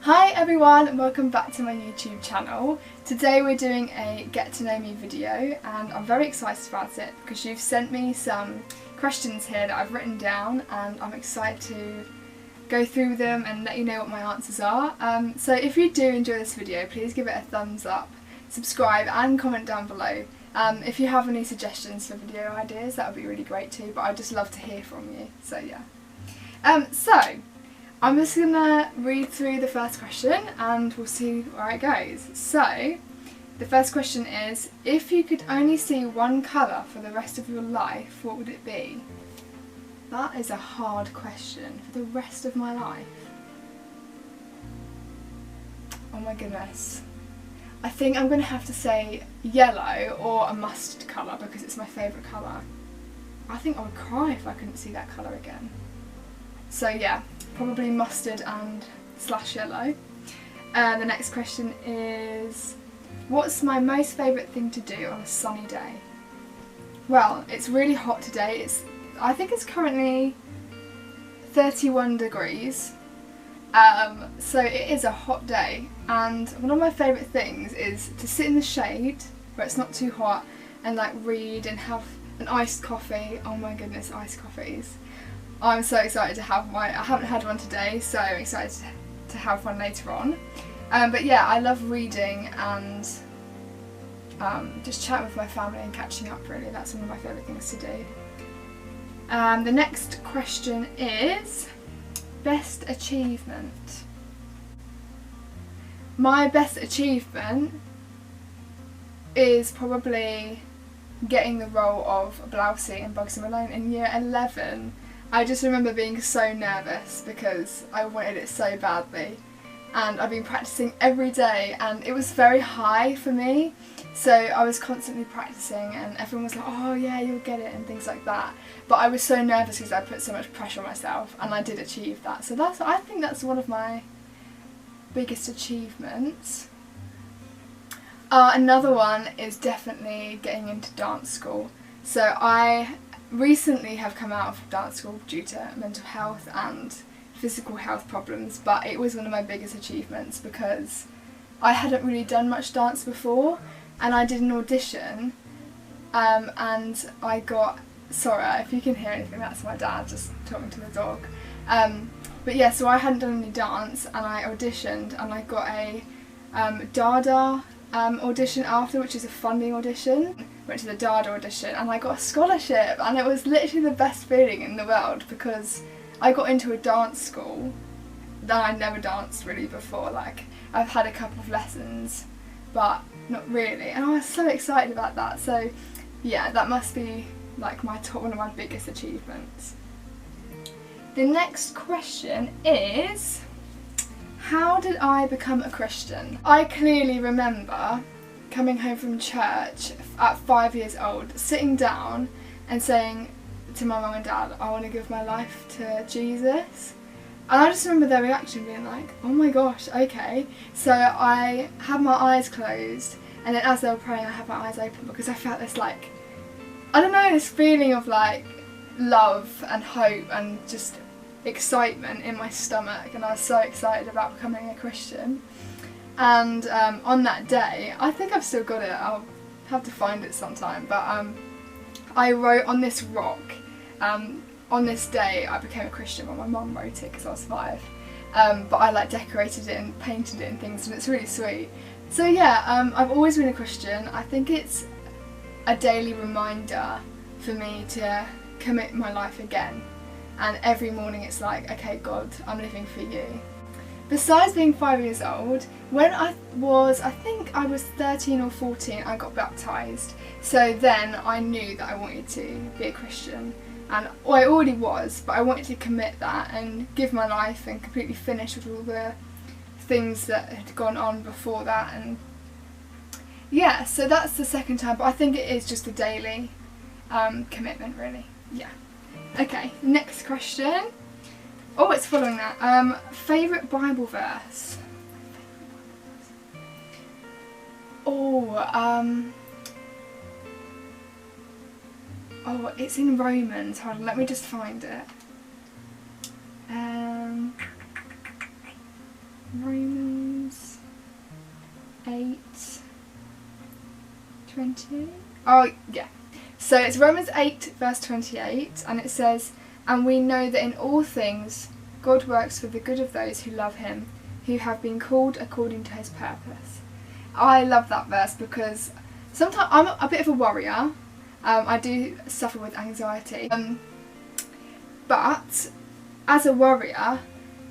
Hi everyone and welcome back to my YouTube channel. Today we're doing a get to know me video and I'm very excited about it because you've sent me some questions here that I've written down and I'm excited to go through them and let you know what my answers are. So if you do enjoy this video, please give it a thumbs up, subscribe and comment down below. If you have any suggestions for video ideas, that would be really great too, but I'd just love to hear from you, so yeah. So I'm just going to read through the first question and we'll see where it goes. So, the first question is, if you could only see one colour for the rest of your life, what would it be? That is a hard question. For the rest of my life? Oh my goodness. I think I'm going to have to say yellow or a mustard colour because it's my favourite colour. I think I would cry if I couldn't see that colour again. So yeah, probably mustard and / yellow. The next question is, what's my most favourite thing to do on a sunny day? Well, it's really hot today. I think it's currently 31 degrees. So it is a hot day and one of my favourite things is to sit in the shade where it's not too hot and like read and have an iced coffee. Oh my goodness, iced coffees. I'm so excited to have I haven't had one today, so I'm excited to have one later on. But yeah, I love reading and just chatting with my family and catching up really. That's one of my favourite things to do. The next question is, best achievement. My best achievement is probably getting the role of Blousey in Bugsy Malone in year 11. I just remember being so nervous because I wanted it so badly and I've been practicing every day and it was very high for me, so I was constantly practicing and everyone was like, oh yeah, you'll get it and things like that, but I was so nervous because I put so much pressure on myself and I did achieve that. So I think that's one of my biggest achievements. Another one is definitely getting into dance school. So I recently have come out of dance school due to mental health and physical health problems, but it was one of my biggest achievements because I hadn't really done much dance before and I did an audition and I got, sorry if you can hear anything, that's my dad just talking to the dog. But yeah, so I hadn't done any dance and I auditioned and I got a Dada audition after, which is a funding audition. Went to the Dada audition and I got a scholarship and it was literally the best feeling in the world because I got into a dance school that I'd never danced really before. Like, I've had a couple of lessons but not really, and I was so excited about that. So yeah, that must be like one of my biggest achievements. The next question is, how did I become a Christian? I clearly remember coming home from church at 5 years old, sitting down and saying to my mum and dad, I want to give my life to Jesus. And I just remember their reaction being like, oh my gosh, okay. So I had my eyes closed and then as they were praying I had my eyes open because I felt this like, I don't know, this feeling of like love and hope and just excitement in my stomach, and I was so excited about becoming a Christian. And on that day, I think I've still got it, I'll have to find it sometime, but I wrote on this rock, on this day I became a Christian. Well, my mum wrote it because I was 5, but I like decorated it and painted it and things and it's really sweet. So yeah, I've always been a Christian. I think it's a daily reminder for me to commit my life again, and every morning it's like, okay God, I'm living for you. Besides being 5 years old, when I think I was 13 or 14, I got baptised. So then I knew that I wanted to be a Christian. And well, I already was, but I wanted to commit that and give my life and completely finish with all the things that had gone on before that. And yeah, so that's the second time, but I think it is just a daily commitment really. Yeah. Okay, next question. Oh, it's following that. Favourite Bible verse? Oh, it's in Romans. Hold on, let me just find it. Romans 8:28. Oh yeah. So it's Romans 8 verse 28, and it says, "And we know that in all things God works for the good of those who love him, who have been called according to his purpose." I love that verse because sometimes I'm a bit of a worrier. I do suffer with anxiety. But as a worrier,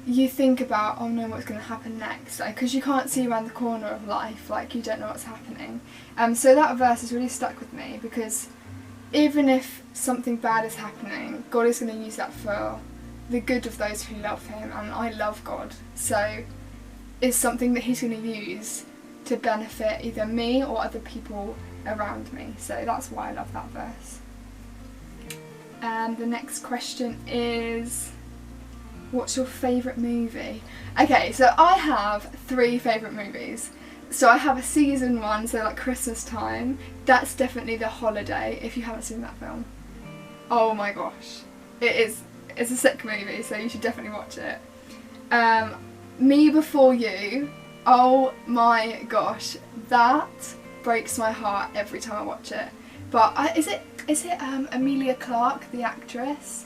you think about, oh no, what's going to happen next? Because you can't see around the corner of life, like you don't know what's happening. So that verse has really stuck with me, because even if something bad is happening, God is going to use that for the good of those who love him, and I love God. So it's something that he's going to use to benefit either me or other people around me. So that's why I love that verse. And the next question is, what's your favourite movie? Okay, so I have 3 favourite movies. So I have a season 1, so like Christmas time. That's definitely The Holiday, if you haven't seen that film. Oh my gosh. It's a sick movie, so you should definitely watch it. Me Before You. Oh my gosh. That breaks my heart every time I watch it. But is it Emilia Clarke, the actress?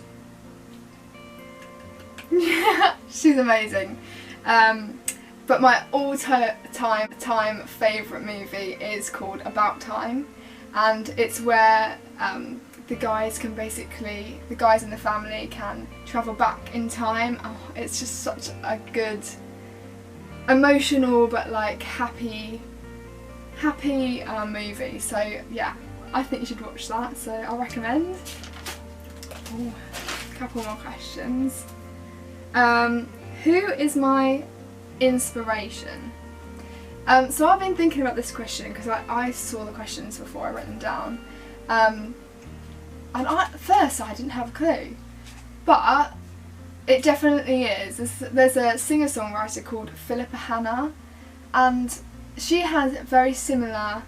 Yeah, she's amazing. But my all-time favourite movie is called About Time, and it's where the guys in the family can travel back in time. Oh, it's just such a good, emotional but like happy movie. So yeah, I think you should watch that, so I recommend. Ooh, a couple more questions. Who is my inspiration? So I've been thinking about this question because I saw the questions before I wrote them down, and at first I didn't have a clue, but it definitely is. There's a singer-songwriter called Philippa Hanna, and she has very similar.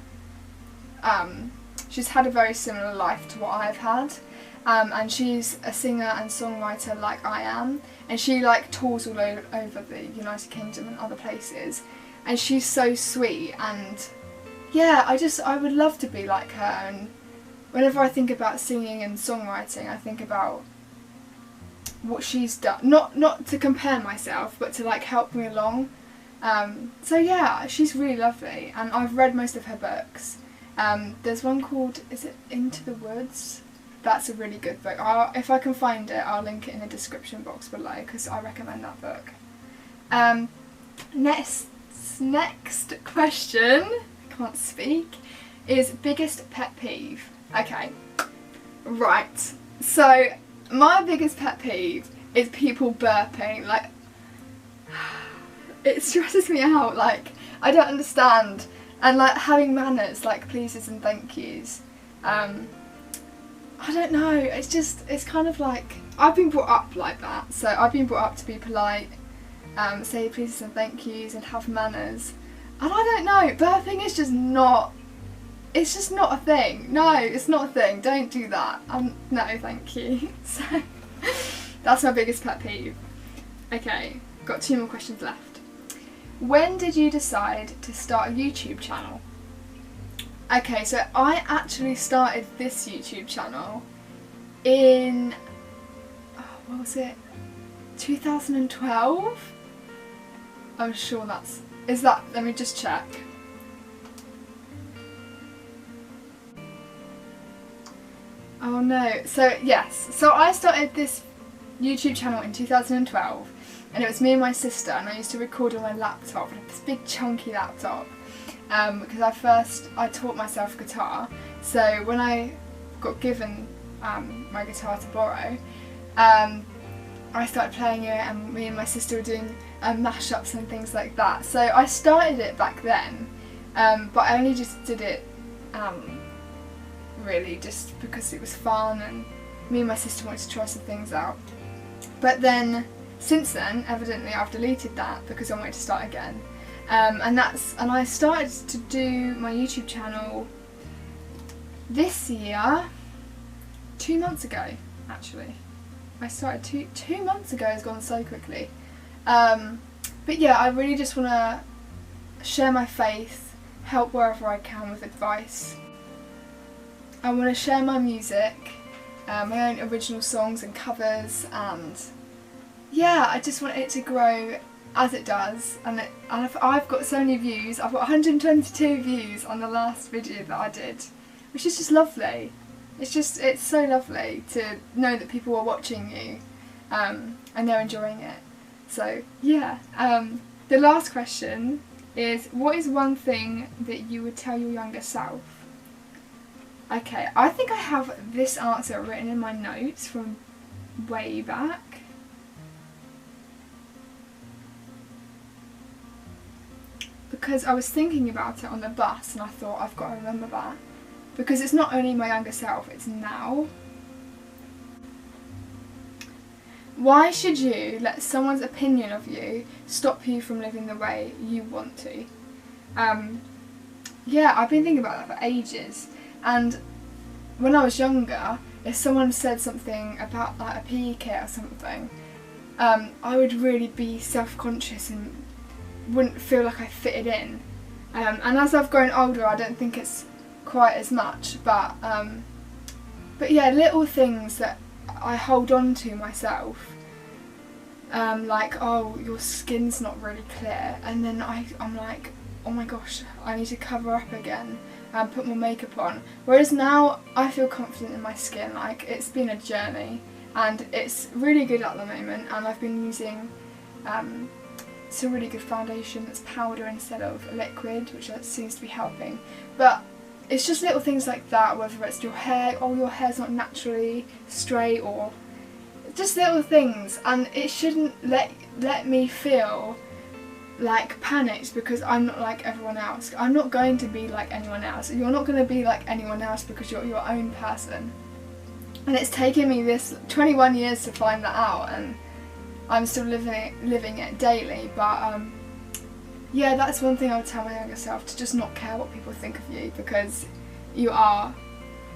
She's had a very similar life to what I've had. And she's a singer and songwriter like I am, and she like tours all over the United Kingdom and other places, and she's so sweet, and yeah, I would love to be like her. And whenever I think about singing and songwriting, I think about what she's done, not to compare myself, but to like help me along. So yeah, she's really lovely, and I've read most of her books. There's one called, is it Into the Woods? That's a really good book. If I can find it, I'll link it in the description box below, because I recommend that book. Next question, I can't speak, is biggest pet peeve. Okay, right. So my biggest pet peeve is people burping. Like, it stresses me out. Like, I don't understand. And like having manners, like pleases and thank yous. I don't know, it's kind of like, I've been brought up like that, so I've been brought up to be polite, say pleases and thank yous and have manners, and I don't know, burping is just not, it's just not a thing. No, it's not a thing, don't do that. No, thank you. So, that's my biggest pet peeve. Okay, got 2 more questions left. When did you decide to start a YouTube channel? Okay, so I actually started this YouTube channel in, what was it, 2012? I'm sure let me just check. Oh no, so yes, so I started this YouTube channel in 2012, and it was me and my sister, and I used to record on my laptop, this big chunky laptop. Because I taught myself guitar, so when I got given my guitar to borrow, I started playing it, and me and my sister were doing mashups and things like that. So I started it back then, but I only just did it really just because it was fun, and me and my sister wanted to try some things out. But then, since then, evidently I've deleted that because I wanted to start again. And I started to do my YouTube channel this year, 2 months ago actually. I started two months ago, it's gone so quickly. But yeah, I really just want to share my faith, help wherever I can with advice. I want to share my music, my own original songs and covers, and yeah, I just want it to grow as it does. And I've got so many views. I've got 122 views on the last video that I did, which is just lovely. It's so lovely to know that people are watching you, and they're enjoying it. So yeah, the last question is, what is one thing that you would tell your younger self? Okay, I think I have this answer written in my notes from way back. Because I was thinking about it on the bus and I thought, I've got to remember that. Because it's not only my younger self, it's now. Why should you let someone's opinion of you stop you from living the way you want to? Yeah, I've been thinking about that for ages. And when I was younger, if someone said something about like a PE kit or something, I would really be self-conscious and wouldn't feel like I fitted in. And as I've grown older, I don't think it's quite as much, but yeah, little things that I hold on to myself, like, oh, your skin's not really clear, and then I'm like, oh my gosh, I need to cover up again and put more makeup on. Whereas now I feel confident in my skin. Like, it's been a journey and it's really good at the moment, and I've been using some really good foundation that's powder instead of liquid, which seems to be helping. But it's just little things like that, whether it's your hair, oh, your hair's not naturally straight, or just little things, and it shouldn't let me feel like panicked because I'm not like everyone else. I'm not going to be like anyone else. You're not going to be like anyone else because you're your own person. And it's taken me this 21 years to find that out, and I'm still living it daily. But yeah, that's one thing I would tell my younger self, to just not care what people think of you, because you are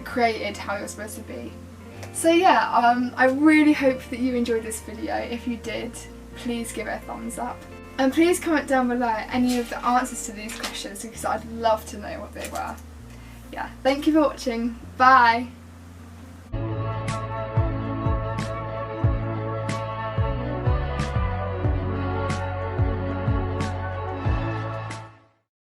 created how you're supposed to be. So yeah, I really hope that you enjoyed this video. If you did, please give it a thumbs up. And please comment down below any of the answers to these questions, because I'd love to know what they were. Yeah, thank you for watching. Bye!